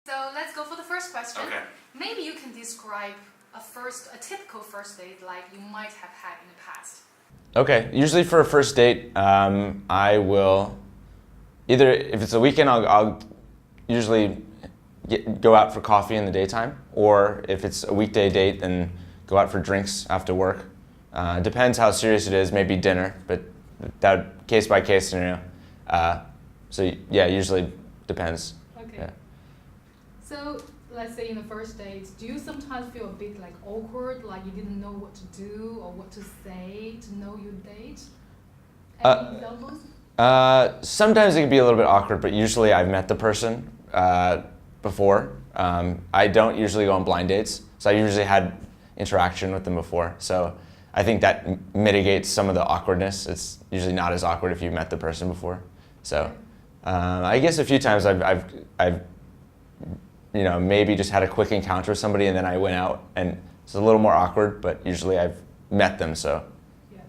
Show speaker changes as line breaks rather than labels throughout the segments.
So let's go for the first question.
Okay.
Maybe you can describe a typical first date like you might have had in the past.
Okay, usually for a first date, I will either, if it's a weekend, I'll usually go out for coffee in the daytime, or if it's a weekday date, then go out for drinks after work. Depends how serious it is, maybe dinner, but that case by case scenario. So yeah, usually depends.
Okay.
Yeah.
So let's say in the first date, do you sometimes feel a bit like awkward, like you didn't know what to do or what to say to know your date? Any examples?
Sometimes it can be a little bit awkward, but usually I've met the person before. I don't usually go on blind dates, so I usually had interaction with them before. So I think that mitigates some of the awkwardness. It's usually not as awkward if you've met the person before. So I guess a few times I've maybe just had a quick encounter with somebody and then I went out, and it's a little more awkward, but usually I've met them, so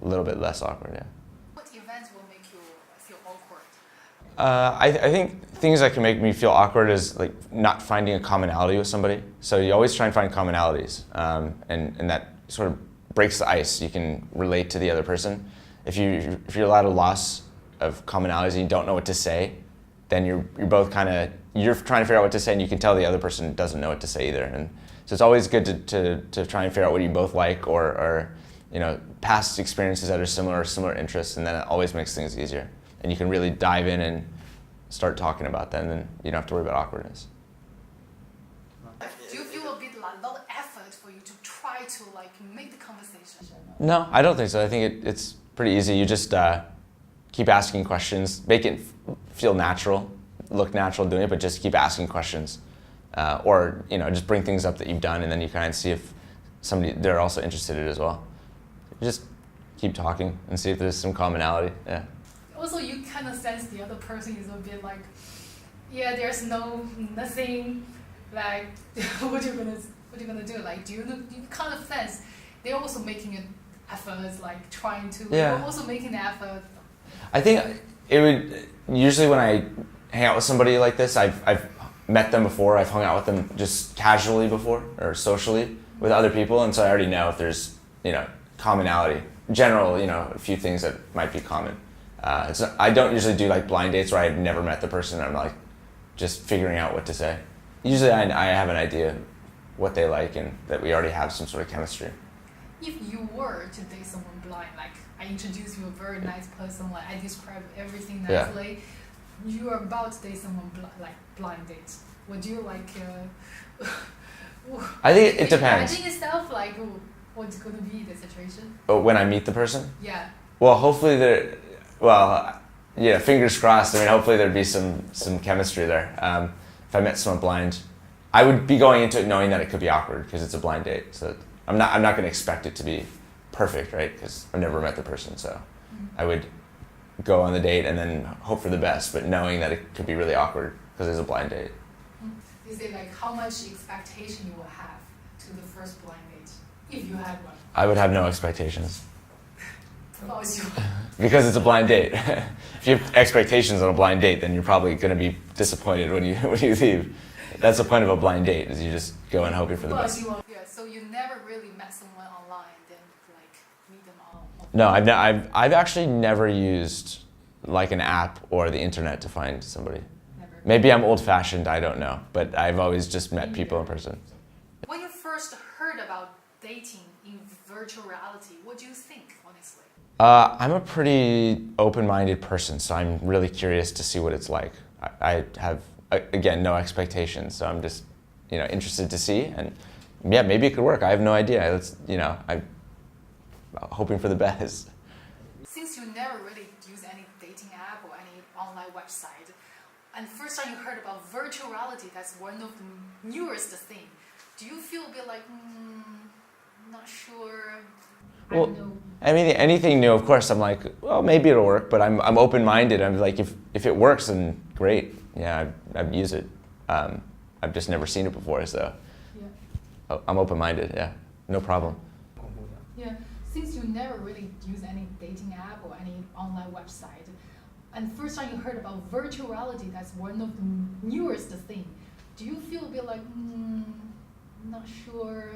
a little bit less awkward, yeah.
What events will make you feel awkward?
I think things that can make me feel awkward is like not finding a commonality with somebody. So you always try and find commonalities, and that sort of breaks the ice. You can relate to the other person. If you're at a loss of commonalities and you don't know what to say, then you're both you're trying to figure out what to say, and you can tell the other person doesn't know what to say either. And so it's always good to try and figure out what you both like, or past experiences that are similar interests, and then it always makes things easier. And you can really dive in and start talking about them, and you don't have to worry about awkwardness.
Do you feel a bit like a lot of effort for you to try to make the conversation?
No, I don't think so. I think it's pretty easy. You just keep asking questions, make it feel natural, look natural doing it, but just keep asking questions, or just bring things up that you've done, and then you kind of see if they're also interested in it as well. Just keep talking and see if there's some commonality. Yeah.
Also, you kind of sense the other person is a bit like, there's nothing. Like, what you gonna do? Like, do you kind of sense they're also making an effort, like trying to.
Yeah.
You're also making an effort.
I think it would usually when I hang out with somebody like this, I've met them before. I've hung out with them just casually before or socially with other people, and so I already know if there's commonality. General, a few things that might be common. So I don't usually do like blind dates where I've never met the person and I'm like just figuring out what to say. Usually I have an idea what they like and that we already have some sort of chemistry.
If you were to date someone blind, like I introduce you a very nice person, like I describe everything nicely, you are about to date someone blind date. Would you
I think it depends.
Imagine yourself like what's going to be the situation?
Oh, when I meet the person?
Yeah.
Well, hopefully fingers crossed. I mean, hopefully there'd be some chemistry there. If I met someone blind, I would be going into it knowing that it could be awkward because it's a blind date. So I'm not going to expect it to be perfect, right? Because I've never met the person, so I would go on the date and then hope for the best, but knowing that it could be really awkward because it's a blind date.
Is it like how much expectation you will have to the first blind date, if you had one?
I would have no expectations.
Because
it's a blind date. If you have expectations on a blind date, then you're probably going to be disappointed when you leave. That's the point of a blind date, is you just go and hoping for the best.
So you never really met someone online, then meet them online?
No, I've actually never used like an app or the internet to find somebody.
Never.
Maybe I'm old-fashioned, I don't know, but I've always just met people in person.
When you first heard about dating in virtual reality, what do you think, honestly?
I'm a pretty open-minded person, so I'm really curious to see what it's like. I have, again, no expectations, so I'm just, interested to see, and yeah, maybe it could work. I have no idea. I'm hoping for the best.
Since you never really use any dating app or any online website, and first time you heard about virtual reality, that's one of the newest thing. Do you feel a bit like, not sure?
Well, I mean, anything new, of course, I'm like, well, maybe it'll work, but I'm open-minded. I'm like, if it works, then great. Yeah, I'd use it. I've just never seen it before, so I'm open-minded. Yeah, no problem.
Yeah, since you never really use any dating app or any online website, and first time you heard about virtual reality, that's one of the newest thing. do you feel a bit like, not sure,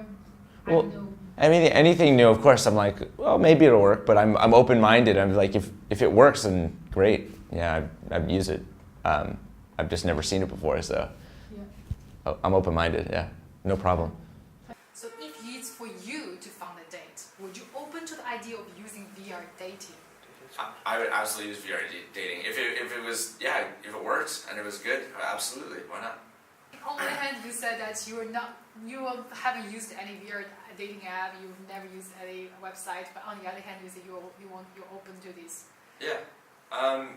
I
Well,
don't know?
I mean, anything new, of course, I'm like, well, maybe it'll work, but I'm open-minded. I'm like, if it works, then great. Yeah, I'd use it. I've just never seen it before, so
Yeah.
I'm open-minded, yeah, no problem.
So if it's for you to find a date, would you open to the idea of using VR dating?
I would absolutely use VR dating. If it was, yeah, if it worked and it was good, absolutely, why not?
On one hand, you said that you haven't used any VR dating app, you've never used any website, but on the other hand, you say you're open to this.
Yeah.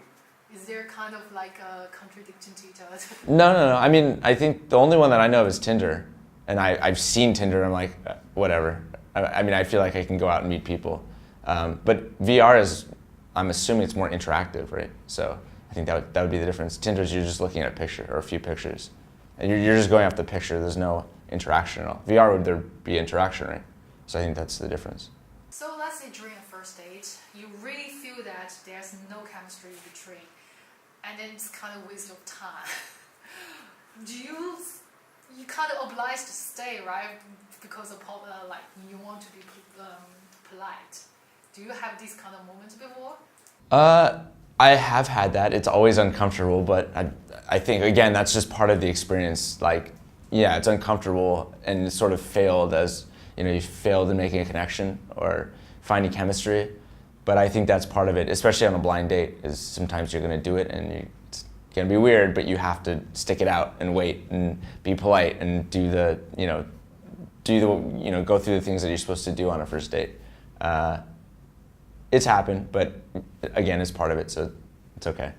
Is there kind of like a contradiction to each other?
No. I mean, I think the only one that I know of is Tinder. And I've seen Tinder, I'm like, whatever. I mean, I feel like I can go out and meet people. But VR is, I'm assuming it's more interactive, right? So I think that would be the difference. Tinder's, you're just looking at a picture or a few pictures. And you're just going off the picture, there's no interaction at all. VR would there be interaction, right? So I think that's the difference.
So let's say during a first date, you really feel that there's no chemistry between, and then it's kind of waste of time. You kind of obliged to stay, right? Because of like you want to be polite. Do you have these kind of moments before?
I have had that. It's always uncomfortable, but I think, again, that's just part of the experience. Like, yeah, it's uncomfortable and it sort of failed as, you failed in making a connection or finding chemistry. But I think that's part of it, especially on a blind date, is sometimes you're going to do it and it's going to be weird, but you have to stick it out and wait and be polite and go through the things that you're supposed to do on a first date. It's happened, but again, it's part of it, so it's okay.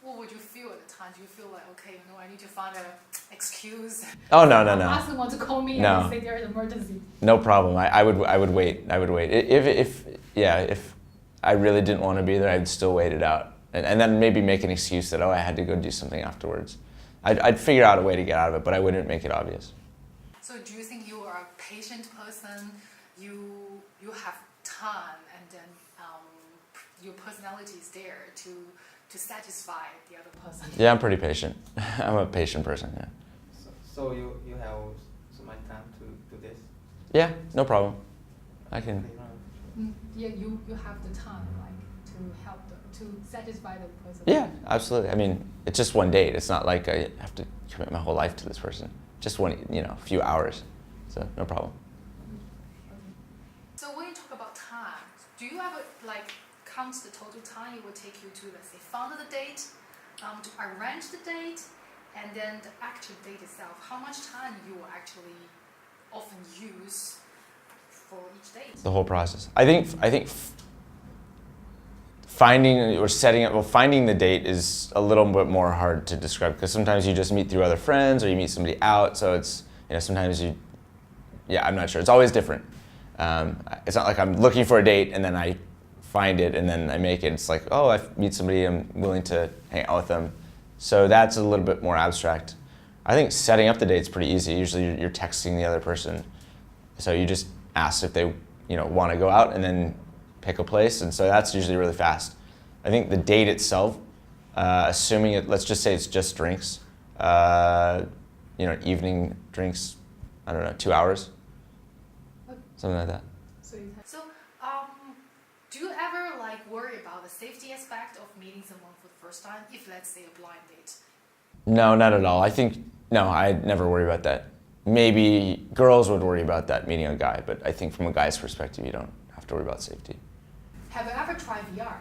What would you feel at the time? Do you feel like, okay, I need to find an excuse?
Oh, no.
Ask someone to call me and say there's an emergency.
No problem. I would wait. If I really didn't want to be there, I'd still wait it out, and then maybe make an excuse that I had to go do something afterwards. I'd figure out a way to get out of it, but I wouldn't make it obvious.
So do you think you are a patient person? You have time, and then your personality is there to satisfy the other person.
Yeah, I'm pretty patient. I'm a patient person, yeah.
So you have so much time to do this?
Yeah, no problem. I can.
Yeah, you have the time, like, to help to satisfy the person.
Yeah, absolutely. I mean, it's just one date. It's not like I have to commit my whole life to this person. Just one, a few hours. So no problem.
So when you talk about time, do you ever count the total time it will take you to, let's say, find the date, to arrange the date, and then the actual date itself? How much time you will actually often use for each date?
The whole process. I think finding the date is a little bit more hard to describe, because sometimes you just meet through other friends or you meet somebody out. So it's sometimes I'm not sure. It's always different. It's not like I'm looking for a date and then I find it and then I make it. It's like, oh, I meet somebody, I'm willing to hang out with them. So that's a little bit more abstract. I think setting up the date's pretty easy. Usually you're texting the other person. So you just ask if they want to go out and then pick a place. And so that's usually really fast. I think the date itself, assuming let's just say it's just drinks, evening drinks, I don't know, 2 hours. Something like that.
So do you ever worry about the safety aspect of meeting someone for the first time, if let's say a blind date?
No, not at all. I'd never worry about that. Maybe girls would worry about that meeting a guy, but I think from a guy's perspective, you don't have to worry about safety.
Have you ever tried VR?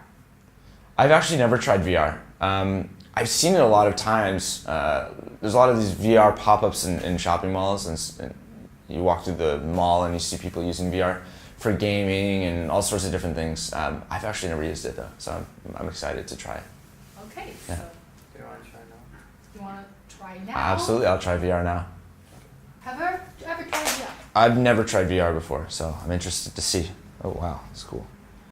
I've actually never tried VR. I've seen it a lot of times. There's a lot of these VR pop-ups in shopping malls, and you walk through the mall and you see people using VR for gaming and all sorts of different things. I've actually never used it though, so I'm excited to try it.
Okay,
Yeah.
so
Do you want to try now?
you want to try now?
Absolutely, I'll try VR now.
Have you ever tried VR?
I've never tried VR before, so I'm interested to see. Oh wow, it's cool.